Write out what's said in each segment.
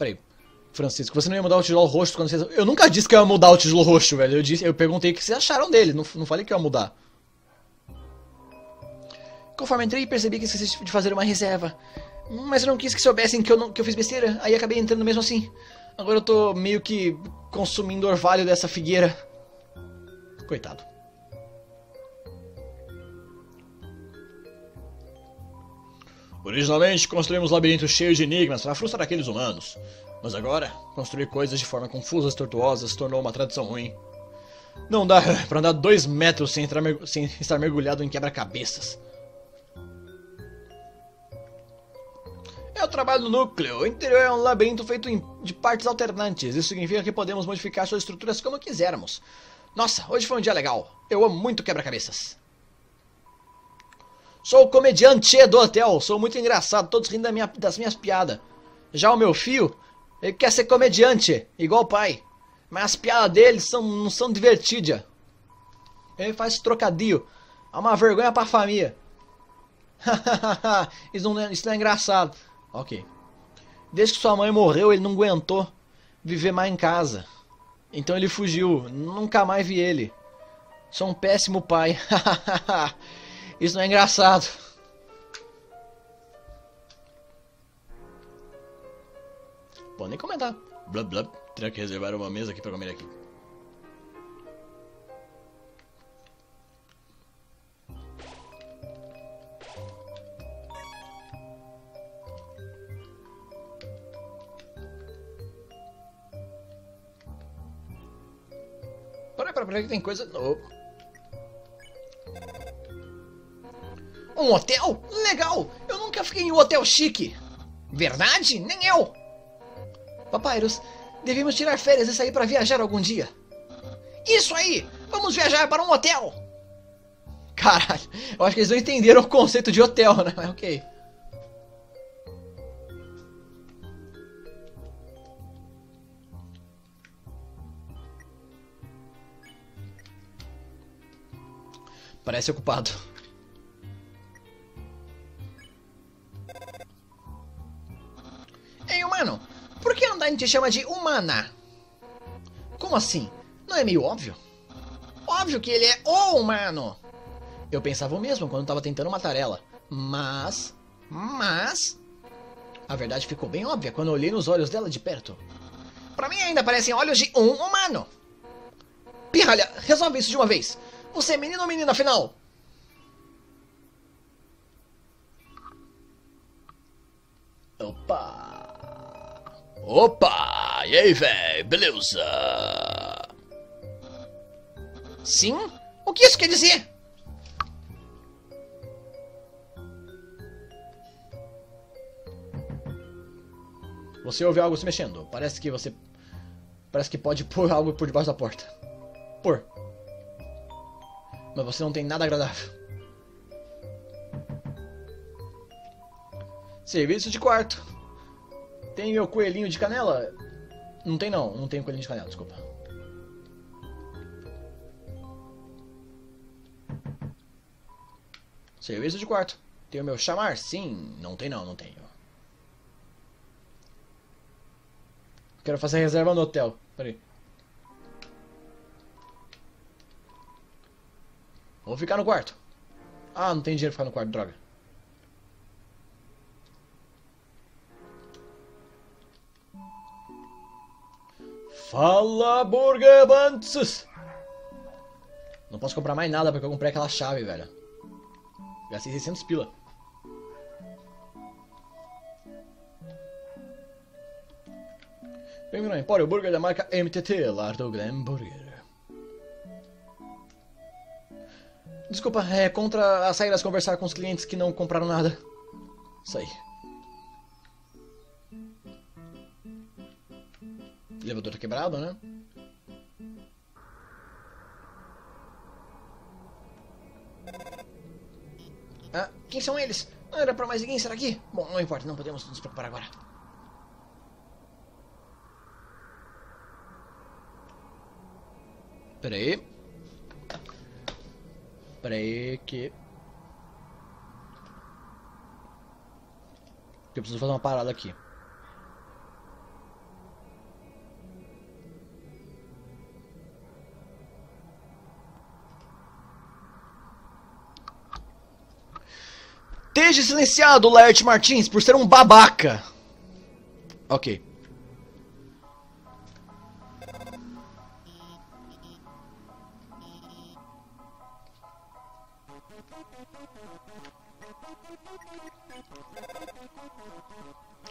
Peraí. Francisco, você não ia mudar o tijolo roxo quando você... Eu nunca disse que eu ia mudar o tijolo roxo, velho. Eu perguntei o que vocês acharam dele. Não falei que eu ia mudar. Conforme entrei, percebi que esqueci de fazer uma reserva. Mas eu não quis que soubessem que eu fiz besteira. Aí acabei entrando mesmo assim. Agora eu tô meio que consumindo o orvalho dessa figueira. Coitado. Originalmente, construímos labirintos cheios de enigmas para frustrar aqueles humanos. Mas agora, construir coisas de forma confusas e tortuosas se tornou uma tradição ruim. Não dá pra andar 2 metros sem estar mergulhado em quebra-cabeças. Eu trabalho no núcleo. O interior é um labirinto feito de partes alternantes. Isso significa que podemos modificar suas estruturas como quisermos. Nossa, hoje foi um dia legal. Eu amo muito quebra-cabeças. Sou o comediante do hotel. Sou muito engraçado, todos rindo das minhas piadas. Já o meu filho, ele quer ser comediante, igual o pai. Mas as piadas dele não são divertidas. Ele faz trocadilho. É uma vergonha pra família. Isso não é engraçado. Ok. Desde que sua mãe morreu, ele não aguentou viver mais em casa. Então ele fugiu. Nunca mais vi ele. Sou um péssimo pai. Isso não é engraçado. Pode nem comentar. Blá blá. Terá que reservar uma mesa aqui pra comer aqui. Peraí que tem coisa... Oh. Um hotel? Legal! Eu nunca fiquei em um hotel chique. Verdade? Nem eu. Papyrus, devemos tirar férias e sair para viajar algum dia. Isso aí! Vamos viajar para um hotel! Caralho, eu acho que eles não entenderam o conceito de hotel, né? Mas ok. Parece ocupado. Ei, humano! Por que Undyne te chama de humana? Como assim? Não é meio óbvio? Óbvio que ele é o humano! Eu pensava o mesmo quando estava tentando matar ela. Mas... A verdade ficou bem óbvia quando eu olhei nos olhos dela de perto. Pra mim ainda parecem olhos de um humano. Pirralha, resolve isso de uma vez. Você é menino ou menina, afinal? Opa! E aí, véi? Beleza? Sim? O que isso quer dizer? Você ouve algo se mexendo. Parece que pode pôr algo por debaixo da porta. Pôr. Mas você não tem nada agradável. Serviço de quarto. Tem meu coelhinho de canela? Não tem não, não tem coelhinho de canela, desculpa. Serviço de quarto. Tem o meu chamar? Sim, não tem não, não tenho. Quero fazer reserva no hotel, peraí. Vou ficar no quarto. Ah, não tem dinheiro pra ficar no quarto, droga. Fala, Burger Buns! Não posso comprar mais nada porque eu comprei aquela chave, velho. Gastei 600 pila. Bem-vindo ao Empório Burger da marca MTT, lar do Glam Burger. Desculpa, é contra as regras conversar com os clientes que não compraram nada. Isso aí. O elevador tá quebrado, né? Ah, quem são eles? Não era pra mais ninguém estar aqui? Bom, não importa, não podemos nos preocupar agora. Pera aí. Pera aí que... Eu preciso fazer uma parada aqui. Seja silenciado, Laerte Martins, por ser um babaca. Ok.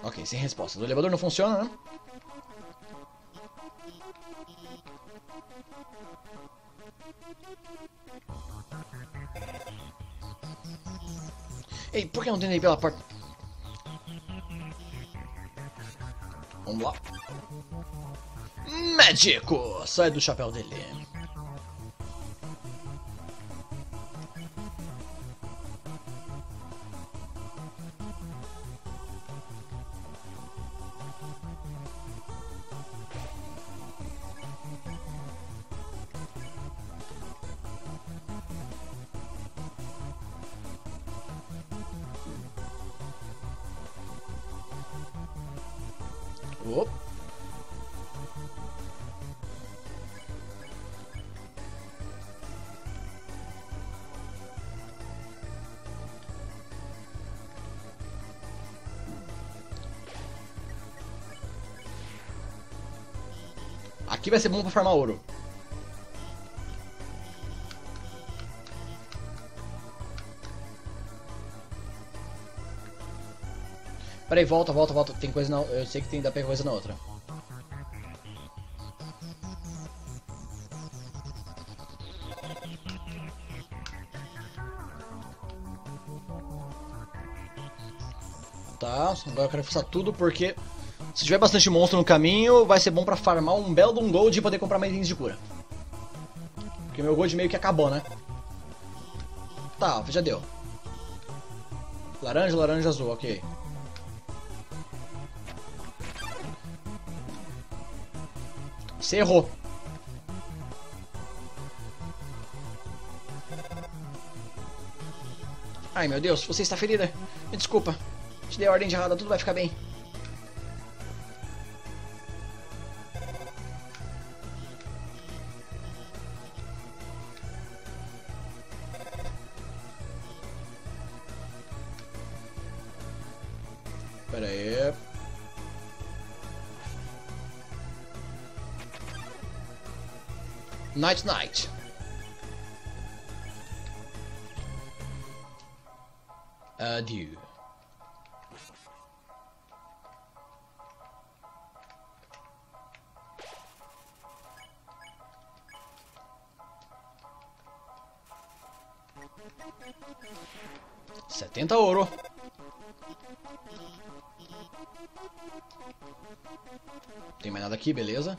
Ok, sem resposta. O elevador não funciona, né? Ei, por que não tentei pela porta? Vamos lá. Médico! Sai do chapéu dele. Opa. Aqui vai ser bom pra farmar ouro. Peraí, volta. Tem coisa na... Eu sei que tem da coisa na outra. Tá, agora eu quero forçar tudo porque se tiver bastante monstro no caminho, vai ser bom pra farmar um belo de um gold e poder comprar mais itens de cura. Porque meu gold meio que acabou, né? Tá, já deu. Laranja, laranja, azul, ok. Você errou. Ai meu Deus, você está ferida. Me desculpa. Te dei a ordem de errada, tudo vai ficar bem. Pera aí. Night. Adieu. $70 ouro. Tem mais nada aqui, beleza.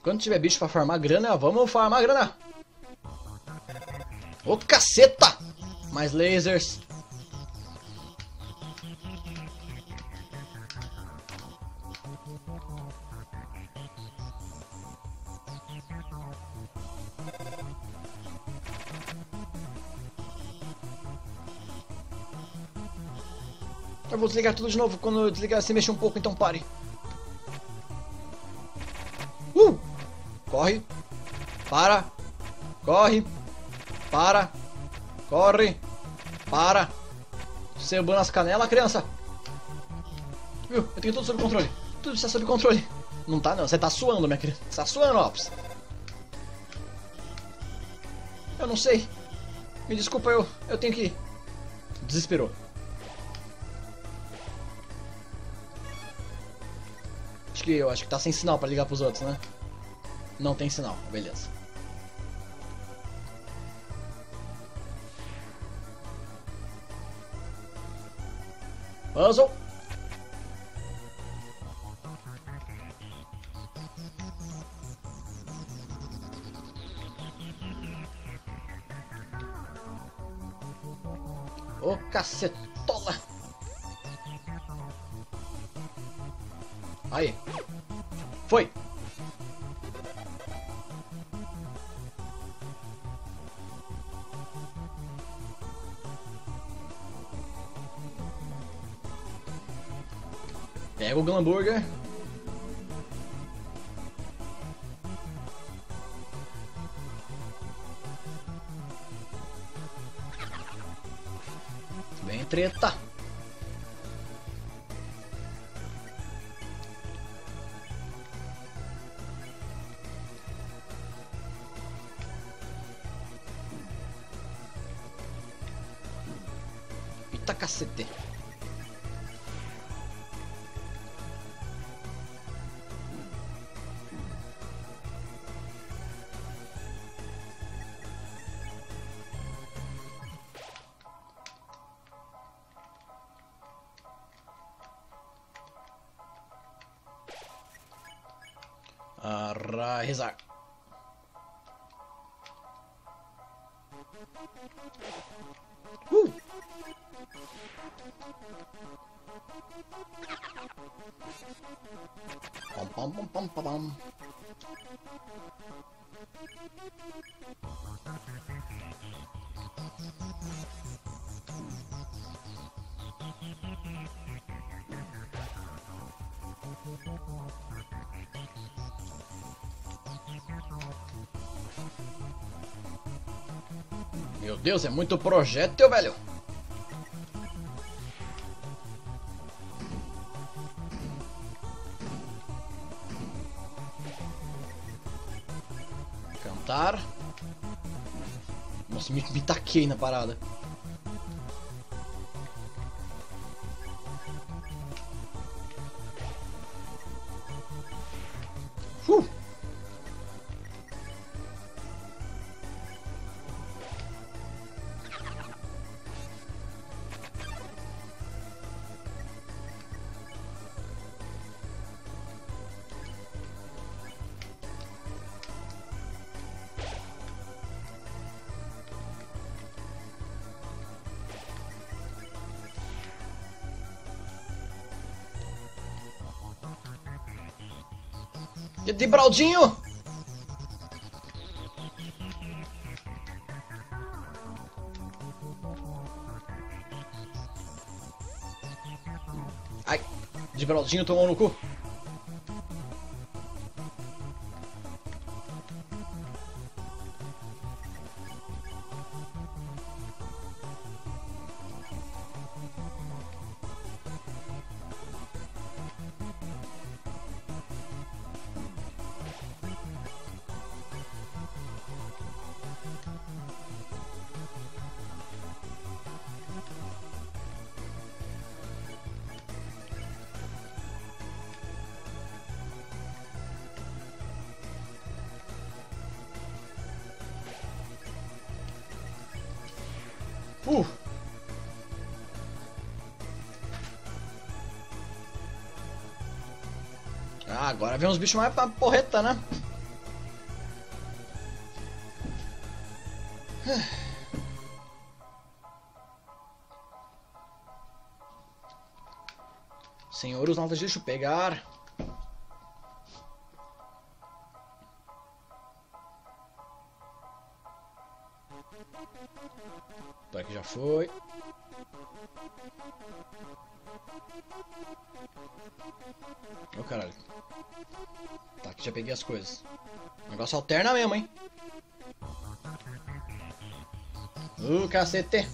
Quando tiver bicho pra farmar grana, vamos farmar grana. Ô caceta! Mais lasers. Eu vou desligar tudo de novo. Quando eu desligar, você mexer um pouco, então pare. Corre. Para. Corre. Para. Corre. Para. Cebando as canelas, criança. Viu? Eu tenho tudo sob controle. Tudo está sob controle. Não tá não. Você tá suando, minha criança. Você tá suando, Ops. Eu não sei. Me desculpa, eu tenho que ir. Desesperou. Acho que tá sem sinal pra ligar pros outros, né? Não tem sinal, beleza. Puzzle. Ô cacetola. Aí. Foi. Pega o Glamburger. treta. Eita cacete. Rezar. Pam, pam, pam, pam, pam, pam. Meu Deus, é muito projétil, velho. Cantar. Nossa, me taquei na parada. E de Braldinho! Ai, de Braldinho tomou no cu. Ah, agora vem uns bichos mais pra porreta, né? Senhor, os novos deixa eu pegar. Tá, aqui já foi. Ô, caralho. Tá, aqui já peguei as coisas. O negócio alterna mesmo, hein? Cacete.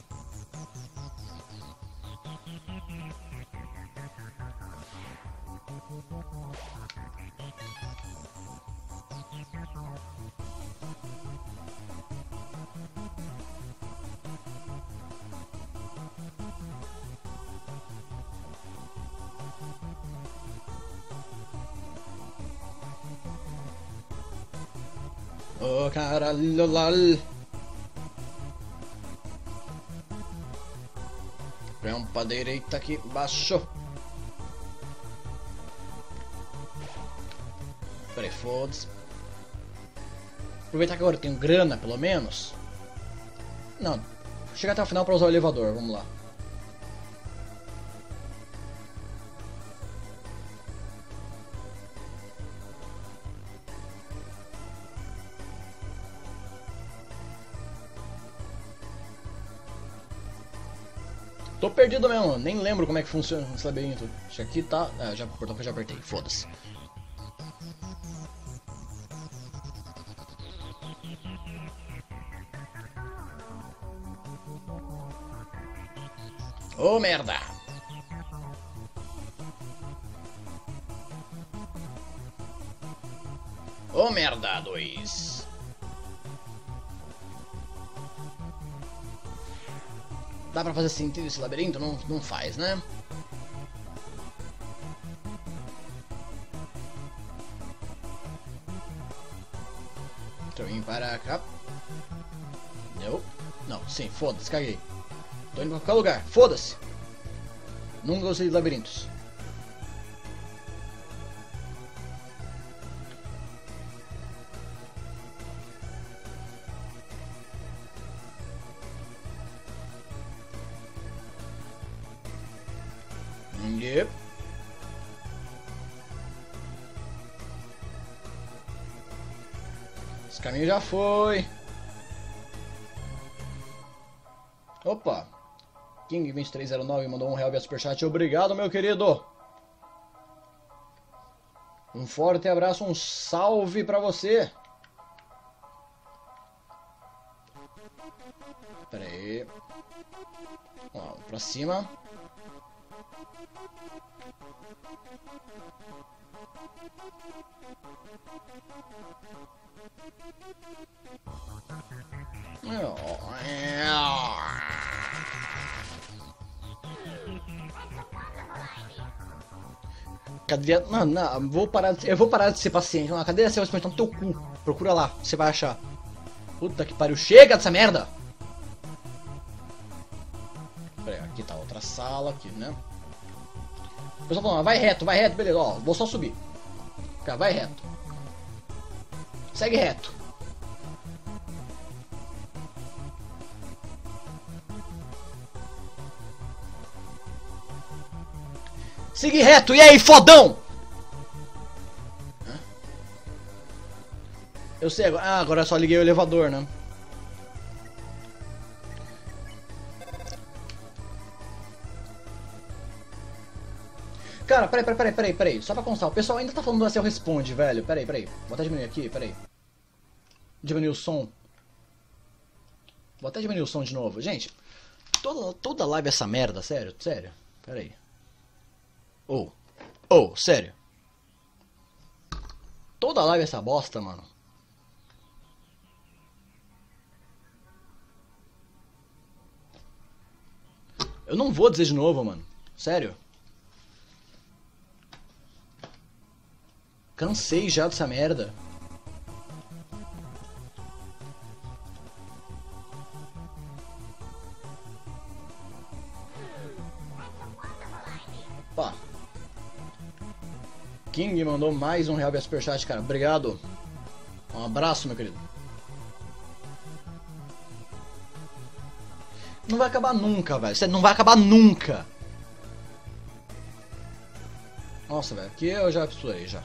Oh, caralho, lol. Vem pra direita aqui embaixo. Peraí, foda-se. Aproveitar que agora eu tenho grana, pelo menos. Não, chega até o final pra usar o elevador, vamos lá. Tô perdido mesmo, nem lembro como é que funciona esse labirinto. Acho que aqui tá... Ah, já, portão que eu já apertei, foda-se. Ô, merda! Ô, merda, 2. Dá pra fazer sentido esse labirinto? Não faz, né? Deixa eu vir para cá. Não, sim, foda-se, caguei. Tô indo pra qualquer lugar, foda-se. Nunca gostei de labirintos. Yep. Esse caminho já foi. Opa. King2309 mandou R$1 via superchat. Obrigado, meu querido. Um forte abraço, um salve pra você. Pera aí. Ó, pra cima. Cadê? Não, eu vou parar de ser paciente. Não, cadê essa expansão no teu cu? Procura lá, você vai achar. Puta que pariu, chega dessa merda! Pera aí, aqui tá outra sala, aqui, né? O pessoal falando, vai reto, beleza, ó, vou só subir. Cara, vai reto. Segue reto. Segue reto, e aí, fodão? Eu sei, agora eu só liguei o elevador, né? Cara, peraí. Só pra constar, o pessoal ainda tá falando do Acel Responde, velho. Peraí. Vou até diminuir aqui, peraí. Diminuir o som. Vou até diminuir o som de novo. Gente, toda live é essa merda, sério. Peraí. Sério. Toda live é essa bosta, mano. Eu não vou dizer de novo, mano. Sério. Cansei já dessa merda. Pá. King mandou mais R$1 via superchat, cara. Obrigado. Um abraço, meu querido. Não vai acabar nunca, velho. Sério, não vai acabar nunca. Nossa, velho. Aqui eu já explorei, já.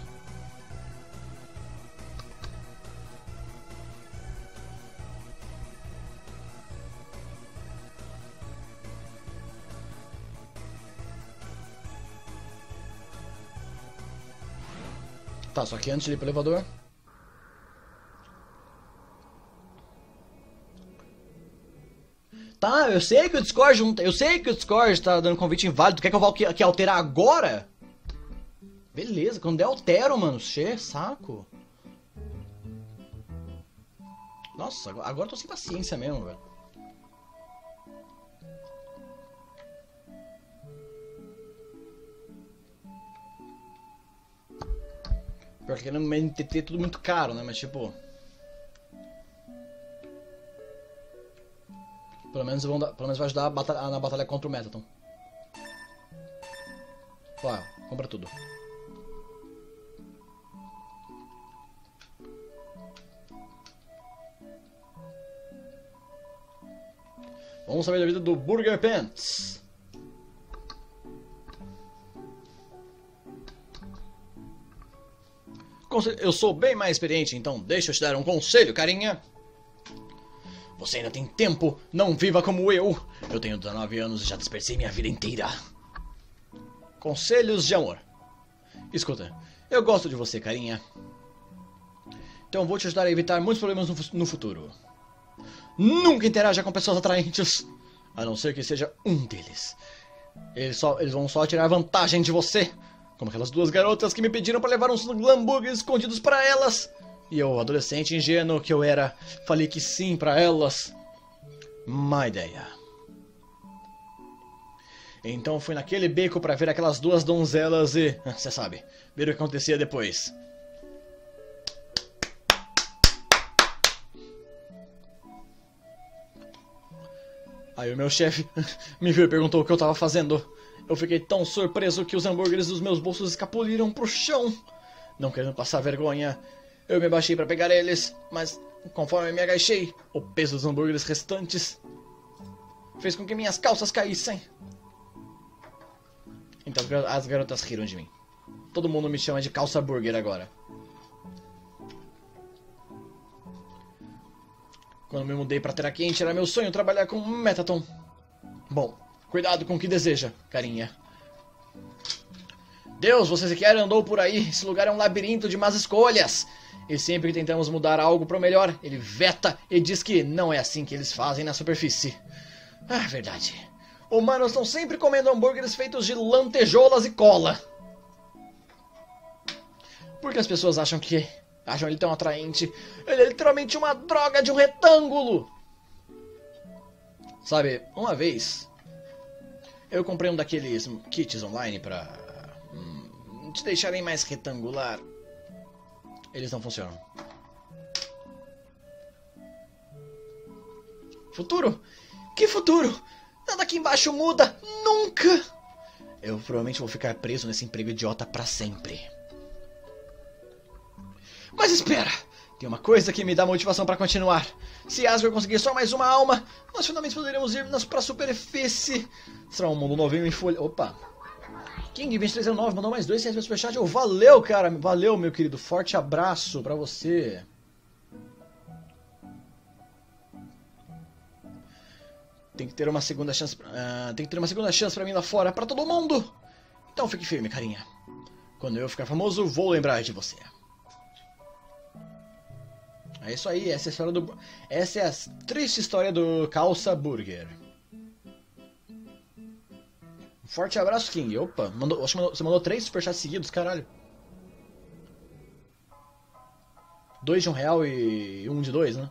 Tá, só que antes de ir pro elevador. Tá, eu sei que o Discord tá dando convite inválido. Quer que eu vá aqui alterar agora? Beleza, quando eu altero, mano. Saco. Nossa, agora eu tô sem paciência mesmo, velho. Porque no MTT é tudo muito caro, né? Mas tipo... Pelo menos vai ajudar na batalha contra o Metaton. Ó, compra tudo. Vamos saber da vida do Burger Pants. Eu sou bem mais experiente, então deixa eu te dar um conselho, carinha. Você ainda tem tempo, não viva como eu. Eu tenho 19 anos e já desperdicei minha vida inteira. Conselhos de amor. Escuta, eu gosto de você, carinha. Então vou te ajudar a evitar muitos problemas no futuro. Nunca interaja com pessoas atraentes, a não ser que seja um deles. Eles vão só tirar vantagem de você. Como aquelas duas garotas que me pediram para levar uns hambúrgueres escondidos para elas. E eu, adolescente ingênuo que eu era, falei que sim para elas. Má ideia. Então fui naquele beco para ver aquelas duas donzelas e... Você sabe, ver o que acontecia depois. Aí o meu chefe me viu e perguntou o que eu tava fazendo. Eu fiquei tão surpreso que os hambúrgueres dos meus bolsos escapuliram pro chão. Não querendo passar vergonha, eu me abaixei para pegar eles, mas conforme me agachei, o peso dos hambúrgueres restantes fez com que minhas calças caíssem. Então as garotas riram de mim. Todo mundo me chama de calça burger agora. Quando me mudei pra Terra Quente, era meu sonho trabalhar com Mettaton. Bom, cuidado com o que deseja, carinha. Deus, você sequer andou por aí. Esse lugar é um labirinto de más escolhas. E sempre que tentamos mudar algo para o melhor, ele veta e diz que não é assim que eles fazem na superfície. Ah, verdade. Humanos estão sempre comendo hambúrgueres feitos de lantejoulas e cola. Por que as pessoas acham ele tão atraente? Ele é literalmente uma droga de um retângulo. Sabe, uma vez eu comprei um daqueles kits online pra te deixarem mais retangular. Eles não funcionam. Futuro? Que futuro? Nada aqui embaixo muda. Nunca. Eu provavelmente vou ficar preso nesse emprego idiota pra sempre. Mas espera! Tem uma coisa que me dá motivação pra continuar. Se Asgore conseguir só mais uma alma, nós finalmente poderemos ir pra superfície. Será um mundo novinho em folha... Opa! King2309 mandou mais 2 reais no superchat. Oh, valeu, cara! Valeu, meu querido. Forte abraço pra você. Tem que ter uma segunda chance... tem que ter uma segunda chance pra mim lá fora, pra todo mundo! Então fique firme, carinha. Quando eu ficar famoso, vou lembrar de você. É isso aí, essa é a triste história do Calça Burger. Forte abraço, King. Opa, você mandou 3 superchats seguidos, caralho. 2 de R$1 e 1 de 2, né?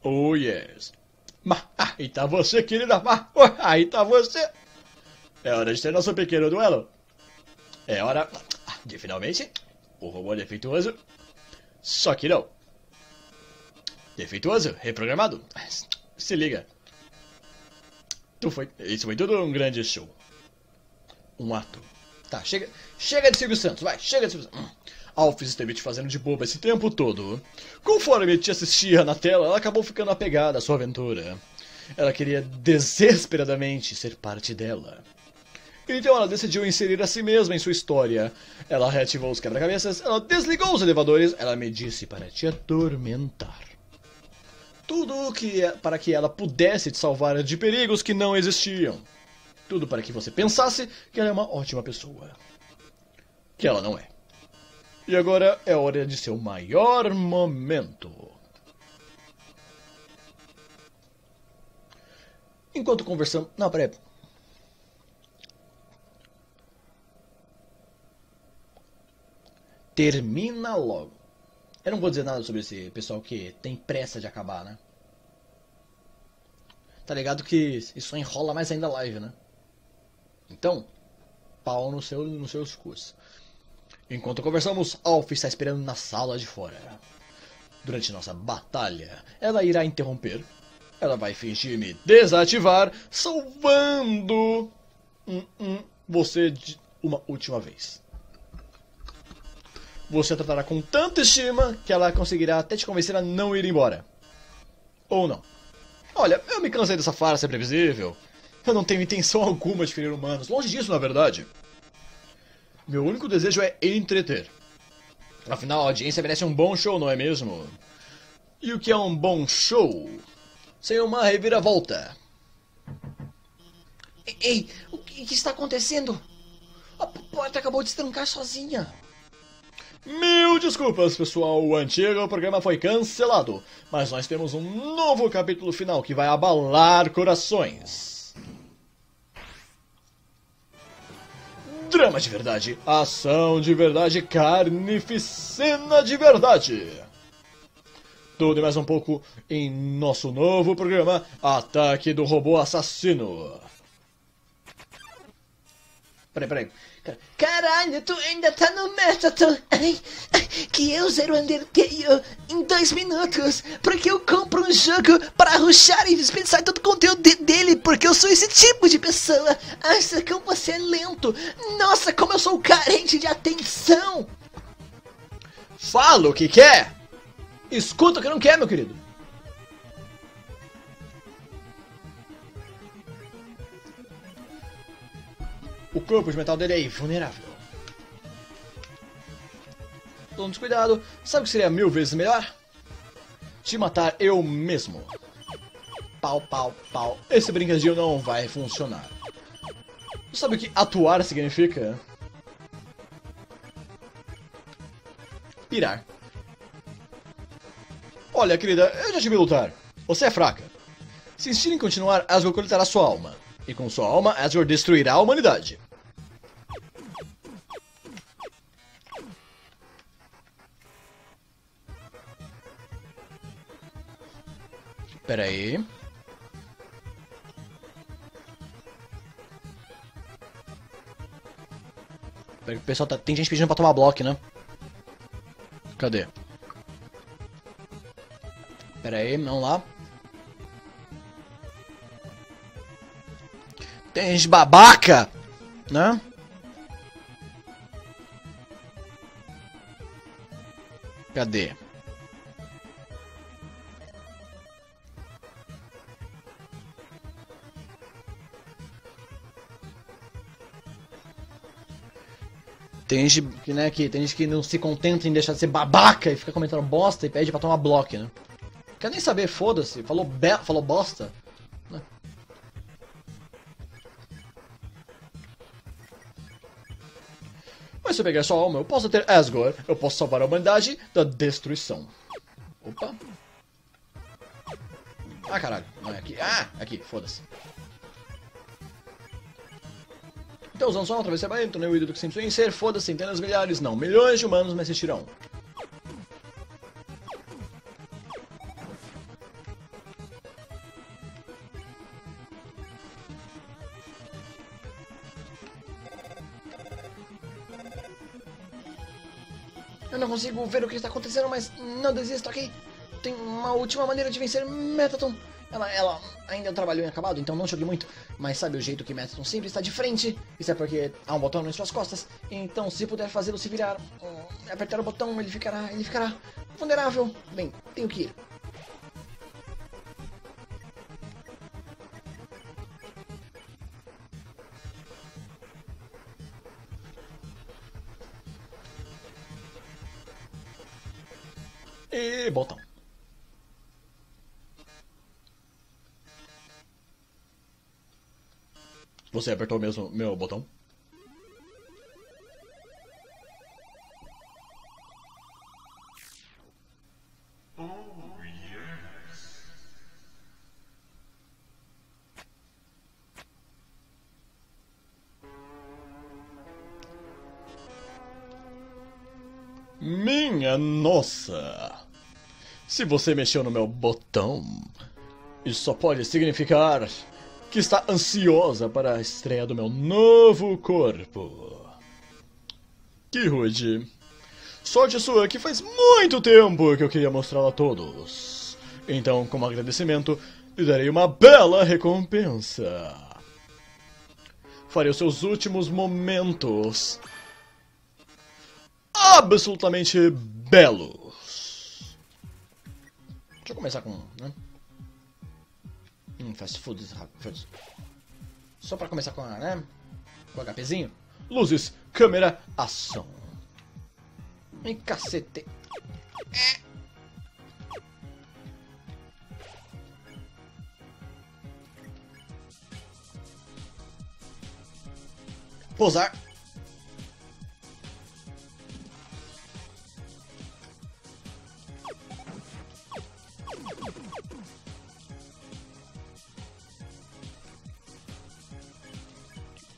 Oh, yes. Aí tá você, querida. Aí tá você. É hora de ter nosso pequeno duelo. É hora de finalmente o robô defeituoso. Só que não. Defeituoso, reprogramado. Se liga. Isso foi tudo um grande show. Um ato. Tá, chega de Silvio Santos, vai, chega de Silvio Santos. Alphys esteve te fazendo de boba esse tempo todo. Conforme te assistia na tela, ela acabou ficando apegada à sua aventura. Ela queria desesperadamente ser parte dela. Então ela decidiu inserir a si mesma em sua história. Ela reativou os quebra-cabeças, ela desligou os elevadores, ela me disse para te atormentar. Tudo para que ela pudesse te salvar de perigos que não existiam. Tudo para que você pensasse que ela é uma ótima pessoa. Que ela não é. E agora é hora de seu maior momento. Enquanto conversamos... Não, peraí. Termina logo. Eu não vou dizer nada sobre esse pessoal que tem pressa de acabar, né? Tá ligado que isso enrola mais ainda a live, né? Então, pau nos seus cursos. Enquanto conversamos, Alphys está esperando na sala de fora. Durante nossa batalha, ela irá interromper. Ela vai fingir me desativar, salvando você de uma última vez. Você tratará com tanta estima que ela conseguirá até te convencer a não ir embora. Ou não. Olha, eu me cansei dessa farsa previsível. Eu não tenho intenção alguma de ferir humanos. Longe disso, na verdade. Meu único desejo é entreter. Afinal, a audiência merece um bom show, não é mesmo? E o que é um bom show? Sem uma reviravolta. Ei, o que está acontecendo? porta acabou de se trancar sozinha. Mil desculpas, pessoal, o antigo programa foi cancelado, mas nós temos um novo capítulo final que vai abalar corações. Drama de verdade, ação de verdade, carnificina de verdade. Tudo e mais um pouco em nosso novo programa Ataque do Robô Assassino. Peraí. Caralho, tu ainda tá no método. Que eu zero Undertale em 2 minutos. Porque eu compro um jogo para rushar e dispensar todo o conteúdo dele. Porque eu sou esse tipo de pessoa. Acha como você é lento. Nossa, como eu sou carente de atenção. Fala o que quer. Escuta o que não quer, meu querido. O corpo de metal dele é invulnerável. Tome descuidado. Sabe o que seria 1000 vezes melhor? Te matar eu mesmo. Pau, pau, pau. Esse brinquedinho não vai funcionar. Sabe o que atuar significa? Pirar. Olha, querida, eu já te vi lutar. Você é fraca. Se insistir em continuar, Asgore coletará sua alma. E com sua alma, Asgore destruirá a humanidade. Pera aí. O pessoal tem gente pedindo pra tomar bloco, né? Cadê? Pera aí, vamos lá. Tem gente babaca, né? Cadê? Tem gente, né, tem gente que não se contenta em deixar de ser babaca e fica comentando bosta e pede pra tomar bloco, né? Quer nem saber, foda-se. Falou bosta. Né? Mas se eu pegar sua alma, eu posso ter Asgore. Eu posso salvar a humanidade da destruição. Opa. Ah, caralho. Não é aqui. Ah, aqui. Foda-se. Então, usando só uma travessia para dentro, né? O ídolo que sempre sonhei em ser. Foda-se, centenas, milhares, não. Milhões de humanos me assistirão. Eu não consigo ver o que está acontecendo, mas não desisto, ok? Tem uma última maneira de vencer Metaton. Ela ainda é um trabalho inacabado, então não joguei muito. Mas sabe o jeito que Metaton sempre está de frente? Isso é porque há um botão nas suas costas. Então se puder fazê-lo se virar, apertar o botão, ele ficará vulnerável. Bem, tenho que ir. E botão. Você apertou mesmo meu botão? Minha nossa! Se você mexeu no meu botão, isso só pode significar que está ansiosa para a estreia do meu novo corpo. Que rude. Sorte sua que faz muito tempo que eu queria mostrá-la a todos. Então, como agradecimento, lhe darei uma bela recompensa. Farei os seus últimos momentos absolutamente belos. Deixa eu começar com, né? Fast food rápido. Só pra começar com a, né? Com o HPzinho. Luzes, câmera, ação. Ai, cacete. Pousar.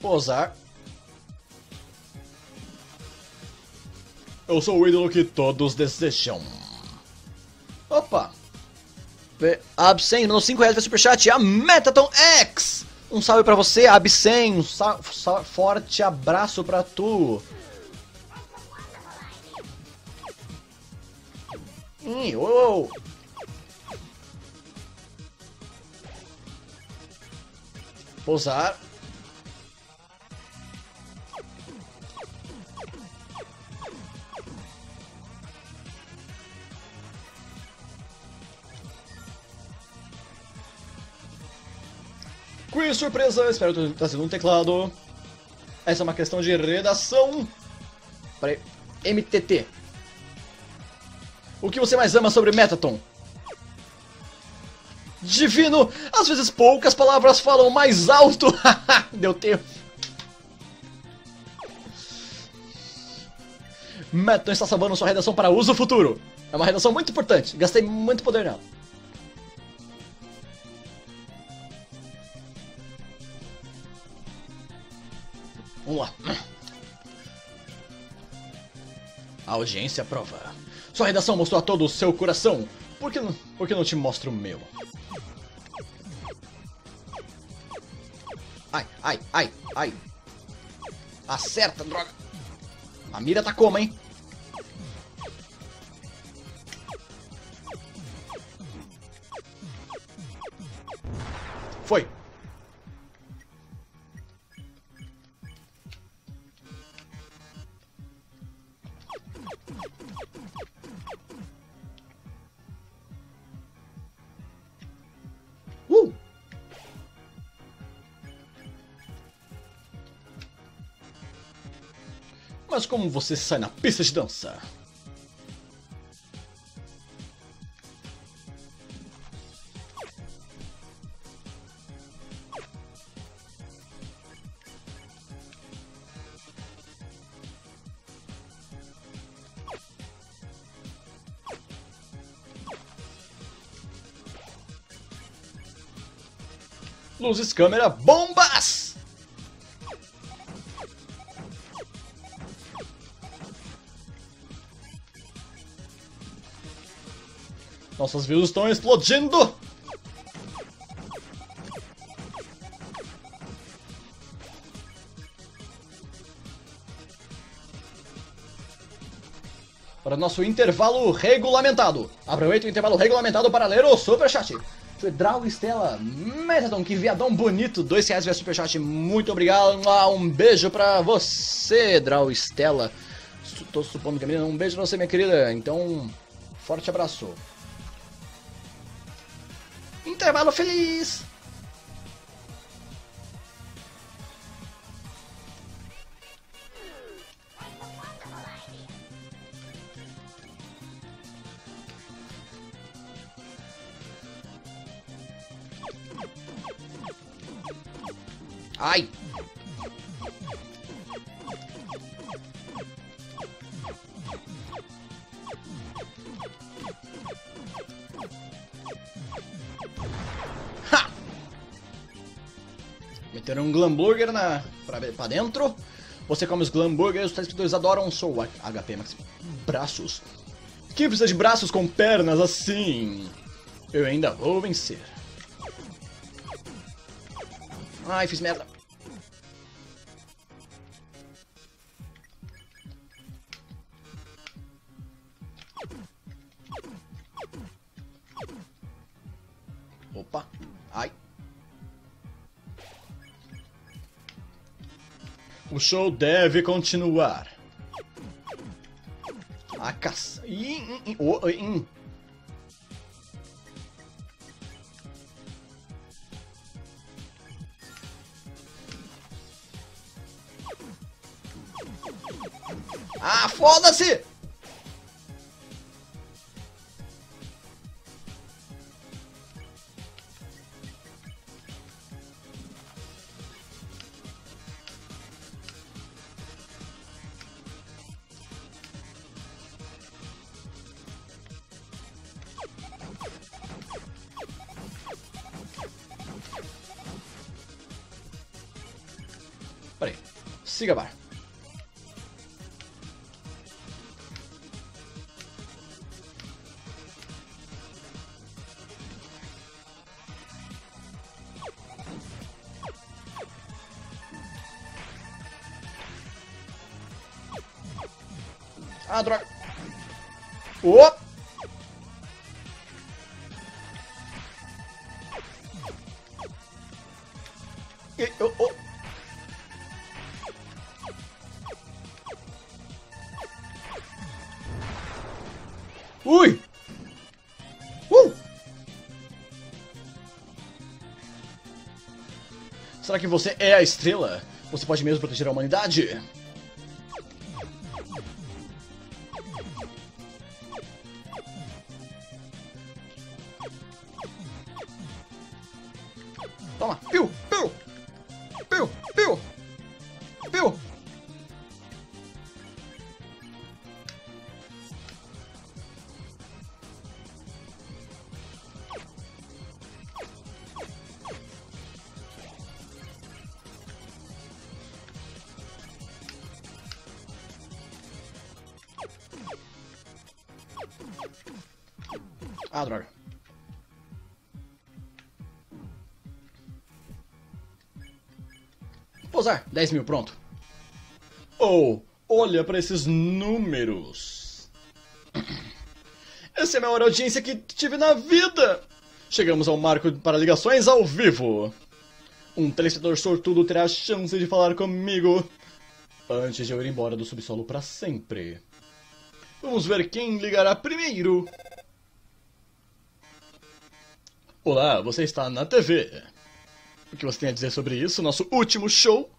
Posar. Eu sou o ídolo que todos desejam. Opa! Absen, mandou 5 reais pra superchat. A Metaton X! Um salve pra você, Absen. Um forte abraço pra tu. Uou! Pousar. Quiz surpresa, espero ter trazido um teclado. Essa é uma questão de redação. Peraí. MTT. O que você mais ama sobre Metaton? Divino! Às vezes poucas palavras falam mais alto! Deu tempo. Metaton está salvando sua redação para uso futuro. É uma redação muito importante. Gastei muito poder nela. Vamos lá. A audiência aprova. Sua redação mostrou a todo o seu coração. Por que não te mostro o meu? Ai, ai, ai, ai. Acerta, droga. A mira tá como, hein? Foi. Mas como você sai na pista de dança? Luzes, câmera, bombas! Nossas views estão explodindo! Para nosso intervalo regulamentado. Aproveita o intervalo regulamentado para ler o superchat. Foi Drago Stella Metaton, que viadão bonito, 2 reais via superchat, muito obrigado, um beijo pra você, Drago Stella. Tô supondo que é menina, um beijo pra você, minha querida, então, forte abraço. Intervalo feliz! Ai! Ha! Meteram um Glamburger pra dentro. Você come os Glamburgers, os telespectadores adoram. Sou HP Max. Braços. Quem precisa de braços com pernas assim? Eu ainda vou vencer. Ai, fiz merda. Opa. Ai. O show deve continuar. A caça. Ah, foda-se! Siga bar. Ah, droga. Oh! Oh. Ui! Será que você é a estrela? Você pode mesmo proteger a humanidade? Toma! Piu! Piu! Piu! Piu! Piu! Ah, droga. Pousar, 10 mil, pronto. Oh, olha para esses números. Essa é a maior audiência que tive na vida. Chegamos ao marco para ligações ao vivo. Um telespectador sortudo terá a chance de falar comigo antes de eu ir embora do subsolo para sempre. Vamos ver quem ligará primeiro. Olá, você está na TV. O que você tem a dizer sobre isso? Nosso último show?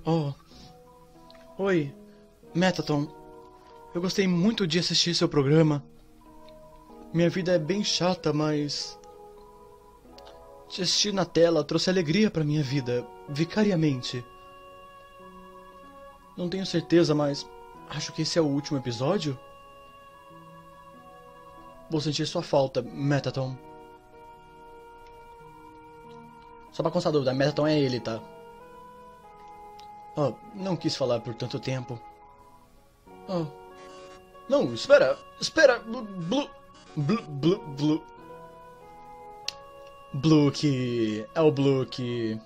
Oh. Oi, Metaton. Eu gostei muito de assistir seu programa. Minha vida é bem chata, mas te assistir na tela trouxe alegria para minha vida, vicariamente. Não tenho certeza, mas acho que esse é o último episódio. Vou sentir sua falta, Metaton. Só pra constar a dúvida, Metaton é ele, tá? Oh, não quis falar por tanto tempo. Oh. Não, espera. Blue que... É o Blue que...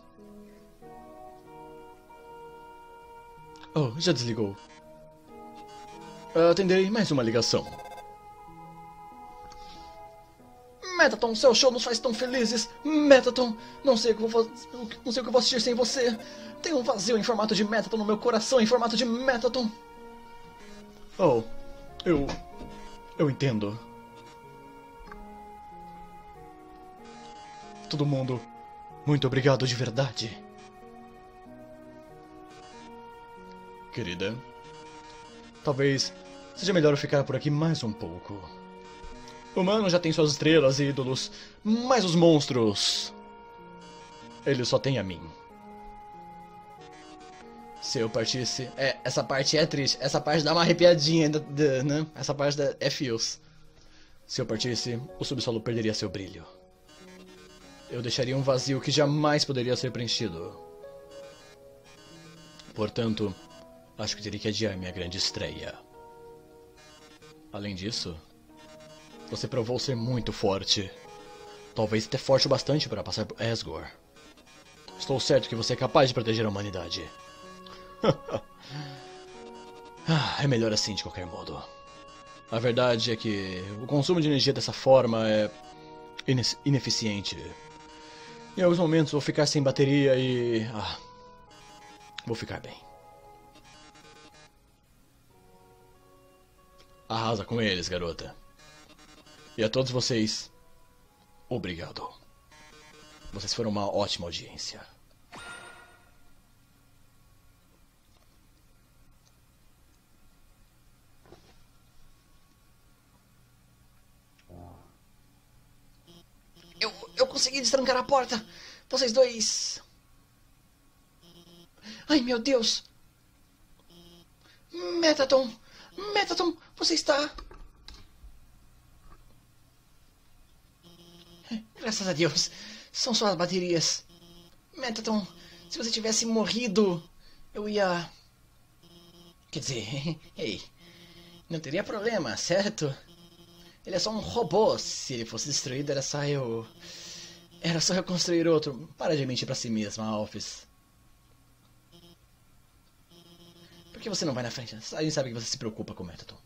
Oh, já desligou. Atenderei mais uma ligação. Metaton, seu show nos faz tão felizes. Metaton, não sei o que eu vou assistir sem você. Tem um vazio em formato de Metaton no meu coração em formato de Metaton. Oh, eu entendo. Todo mundo, muito obrigado de verdade. Querida, talvez seja melhor eu ficar por aqui mais um pouco. O humano já tem suas estrelas e ídolos, mas os monstros... eles só têm a mim. Se eu partisse... essa parte é triste. Essa parte dá uma arrepiadinha, né? Essa parte é fios. Se eu partisse, o subsolo perderia seu brilho. Eu deixaria um vazio que jamais poderia ser preenchido. Portanto, acho que teria que adiar minha grande estreia. Além disso, você provou ser muito forte. Talvez até forte o bastante para passar por Asgore. Estou certo que você é capaz de proteger a humanidade. É melhor assim de qualquer modo. A verdade é que o consumo de energia dessa forma é ineficiente. Em alguns momentos vou ficar sem bateria e... vou ficar bem. Arrasa com eles, garota. E a todos vocês, obrigado. Vocês foram uma ótima audiência. Eu consegui destrancar a porta. Vocês dois... Ai, meu Deus. Metaton, você está... Graças a Deus, são só as baterias. Mettaton, se você tivesse morrido, eu ia... Quer dizer, ei, não teria problema, certo? Ele é só um robô. Se ele fosse destruído, era só eu construir outro. Para de mentir pra si mesma, Alphys. Por que você não vai na frente? A gente sabe que você se preocupa com o Mettaton.